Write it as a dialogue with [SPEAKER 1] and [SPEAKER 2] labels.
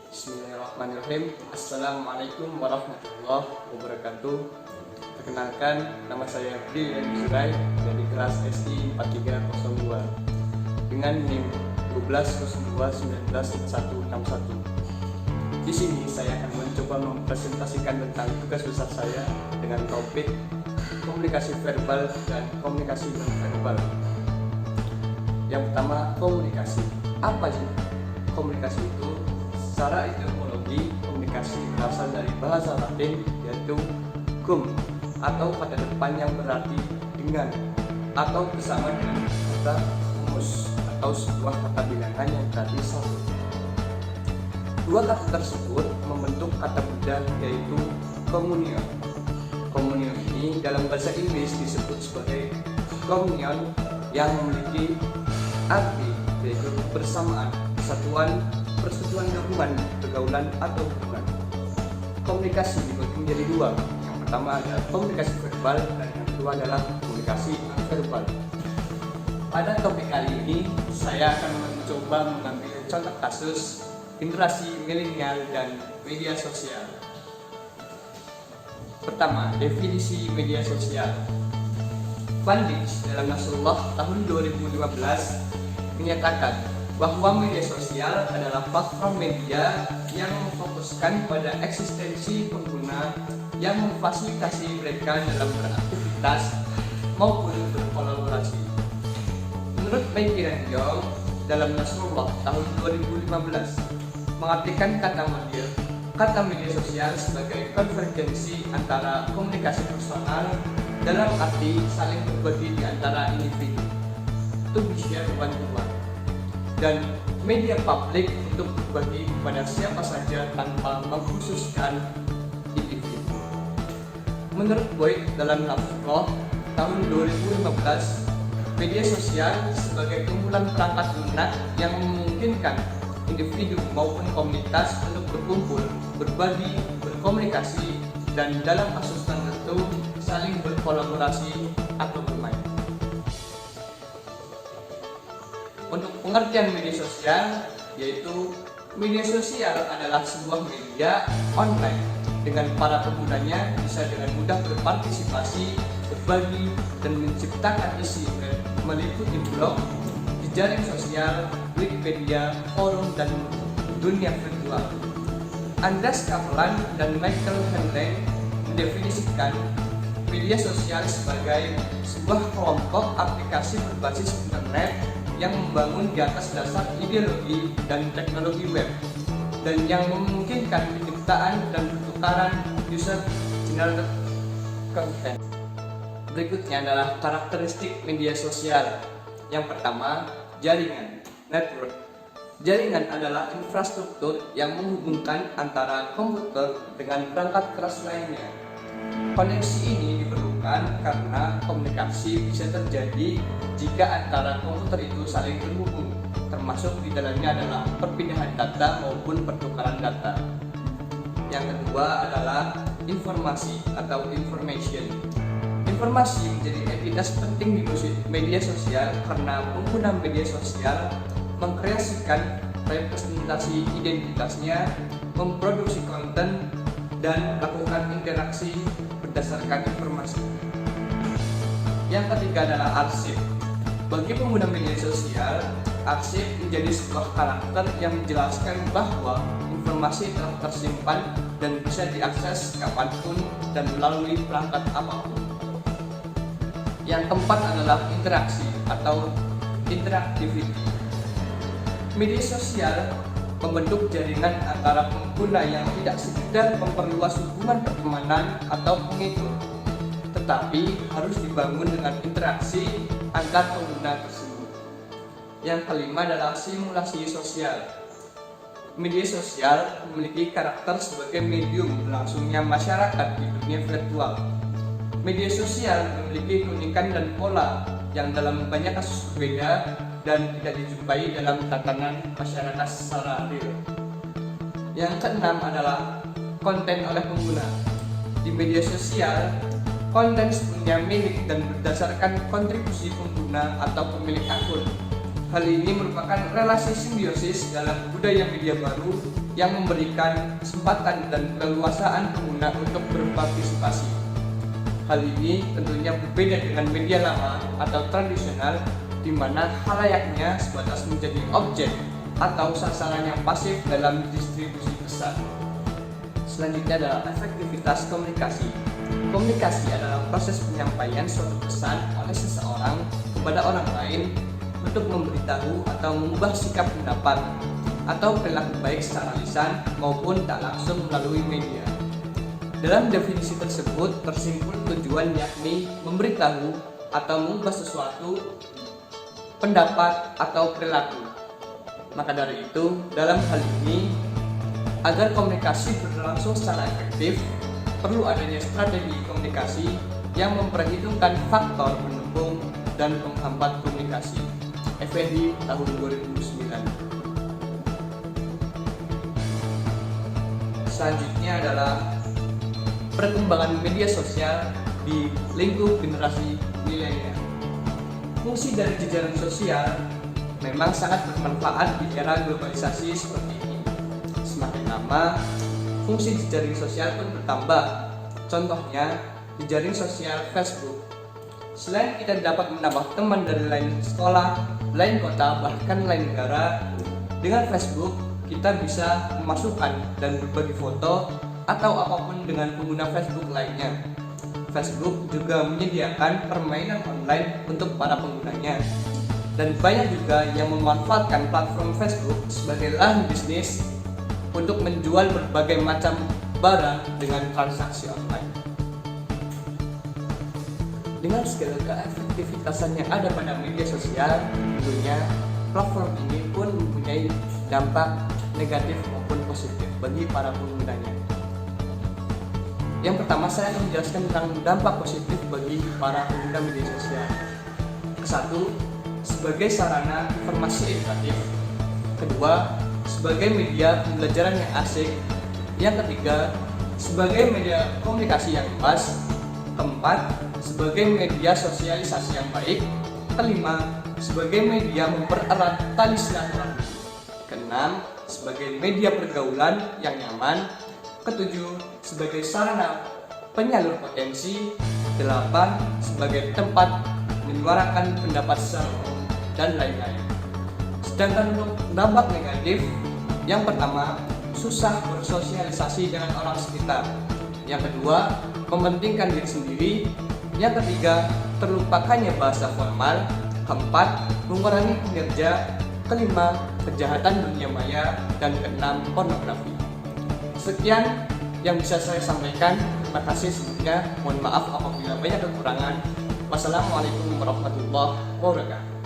[SPEAKER 1] Bismillahirrahmanirrahim. Assalamualaikum warahmatullahi wabarakatuh. Perkenalkan, nama saya Abdi Surai dari kelas SI 4302 dengan NIM 1202196161. Di sini saya akan mencoba mempresentasikan tentang tugas besar saya dengan topik komunikasi verbal dan komunikasi non-verbal. Yang pertama, komunikasi. Apa sih komunikasi itu? Secara etimologi, komunikasi berasal dari bahasa Latin yaitu cum atau pada depan yang berarti dengan atau bersama dengan kata humus atau sebuah kata bilangan yang berarti satu. Dua kata tersebut membentuk kata budak yaitu communion. Communion ini dalam bahasa Inggris disebut sebagai communion yang memiliki arti yaitu bersamaan, persatuan gabungan, pergaulan atau hubungan. Komunikasi dibagi menjadi dua. Yang pertama adalah komunikasi verbal dan yang kedua adalah komunikasi non-verbal. Pada topik kali ini saya akan mencoba mengambil contoh kasus generasi milenial dan media sosial. Pertama, definisi media sosial. Van Dijk dalam Nasrullah tahun 2015 menyatakan bahwa media sosial adalah platform media yang memfokuskan pada eksistensi pengguna yang memfasilitasi mereka dalam beraktivitas maupun berkolaborasi. Menurut Mike Young dalam Nasrullah tahun 2015 mengartikan kata media sosial sebagai konvergensi antara komunikasi personal dalam arti saling berbagi di antara individu to be share one-to-one, dan media publik untuk berbagi kepada siapa saja tanpa mengkhususkan individu. Menurut Boyd dalam Nasrullah tahun 2015, media sosial sebagai kumpulan perangkat lunak yang memungkinkan individu maupun komunitas untuk berkumpul, berbagi, berkomunikasi, dan dalam kasus tertentu saling berkolaborasi atau bermain. Untuk pengertian media sosial, yaitu media sosial adalah sebuah media online dengan para penggunanya bisa dengan mudah berpartisipasi, berbagi, dan menciptakan isi meliputi blog, jejaring sosial, Wikipedia, forum, dan dunia virtual. Andreas Kaplan dan Michael Henley mendefinisikan media sosial sebagai sebuah kelompok aplikasi berbasis internet yang membangun di atas dasar ideologi dan teknologi web dan yang memungkinkan penciptaan dan pertukaran user-generated content. Berikutnya adalah karakteristik media sosial. Yang pertama, jaringan, network. Jaringan adalah infrastruktur yang menghubungkan antara komputer dengan perangkat keras lainnya. Koneksi ini diperlukan karena komunikasi bisa terjadi jika antara komputer itu saling terhubung, termasuk di dalamnya adalah perpindahan data maupun pertukaran data. Yang kedua adalah informasi atau information. Informasi menjadi entitas penting di media sosial karena pengguna media sosial mengkreasikan representasi identitasnya, memproduksi konten, dan melakukan interaksi berdasarkan informasi. Yang ketiga adalah arsip. Bagi pengguna media sosial, arsip menjadi sebuah karakter yang menjelaskan bahwa informasi telah tersimpan dan bisa diakses kapanpun dan melalui perangkat apapun. Yang keempat adalah interaksi atau interactivity. Media sosial membentuk jaringan antara pengguna yang tidak sekedar memperluas hubungan pertemanan atau pengikut, tetapi harus dibangun dengan interaksi antar pengguna tersebut. Yang kelima adalah simulasi sosial. Media sosial memiliki karakter sebagai medium berlangsungnya masyarakat di dunia virtual. Media sosial memiliki keunikan dan pola yang dalam banyak kasus berbeda dan tidak dijumpai dalam tatanan masyarakat secara real. Yang keenam adalah konten oleh pengguna. Di media sosial, konten sepenuhnya milik dan berdasarkan kontribusi pengguna atau pemilik akun. Hal ini merupakan relasi simbiosis dalam budaya media baru yang memberikan kesempatan dan keleluasaan pengguna untuk berpartisipasi. Hal ini tentunya berbeda dengan media lama atau tradisional, di mana khalayaknya sebatas menjadi objek atau sasaran yang pasif dalam distribusi pesan. Selanjutnya adalah efektivitas komunikasi. Komunikasi adalah proses penyampaian suatu pesan oleh seseorang kepada orang lain untuk memberitahu atau mengubah sikap pendapat atau perilaku baik secara lisan maupun tak langsung melalui media. Dalam definisi tersebut tersimpul tujuan, yakni memberitahu atau mengubah sesuatu pendapat atau perilaku. Maka dari itu, dalam hal ini, agar komunikasi berlangsung secara efektif, perlu adanya strategi komunikasi yang memperhitungkan faktor pendukung dan penghambat komunikasi. Effendi tahun 2009. Selanjutnya adalah perkembangan media sosial di lingkup generasi milenial. Fungsi dari jejaring sosial memang sangat bermanfaat di era globalisasi seperti ini. Semakin lama, fungsi jejaring sosial pun bertambah. Contohnya, jejaring sosial Facebook. Selain kita dapat menambah teman dari lain sekolah, lain kota, bahkan lain negara, dengan Facebook kita bisa memasukkan dan berbagi foto atau apapun dengan pengguna Facebook lainnya. Facebook juga menyediakan permainan online untuk para penggunanya, dan banyak juga yang memanfaatkan platform Facebook sebagai lahan bisnis untuk menjual berbagai macam barang dengan transaksi online. Dengan segala keefektivitasan yang ada pada media sosial, tentunya platform ini pun mempunyai dampak negatif maupun positif bagi para penggunanya. Yang pertama, saya akan menjelaskan tentang dampak positif bagi para pengguna media sosial. Kesatu, sebagai sarana informasi edukatif. Kedua, sebagai media pembelajaran yang asik. Yang ketiga, sebagai media komunikasi yang luas. Keempat, sebagai media sosialisasi yang baik. Kelima, sebagai media mempererat tali silaturahmi. Keenam, sebagai media pergaulan yang nyaman. Ketujuh, sebagai sarana penyalur potensi. Delapan, sebagai tempat menyuarakan pendapat secara umum, dan lain-lain. Sedangkan untuk dampak negatif, yang pertama, susah bersosialisasi dengan orang sekitar. Yang kedua, mementingkan diri sendiri. Yang ketiga, terlupakannya bahasa formal. Keempat, mengurangi kinerja. Kelima, kejahatan dunia maya. Dan keenam, pornografi. Sekian yang bisa saya sampaikan. Terima kasih sebelumnya. Mohon maaf apabila banyak kekurangan. Wassalamualaikum warahmatullahi wabarakatuh.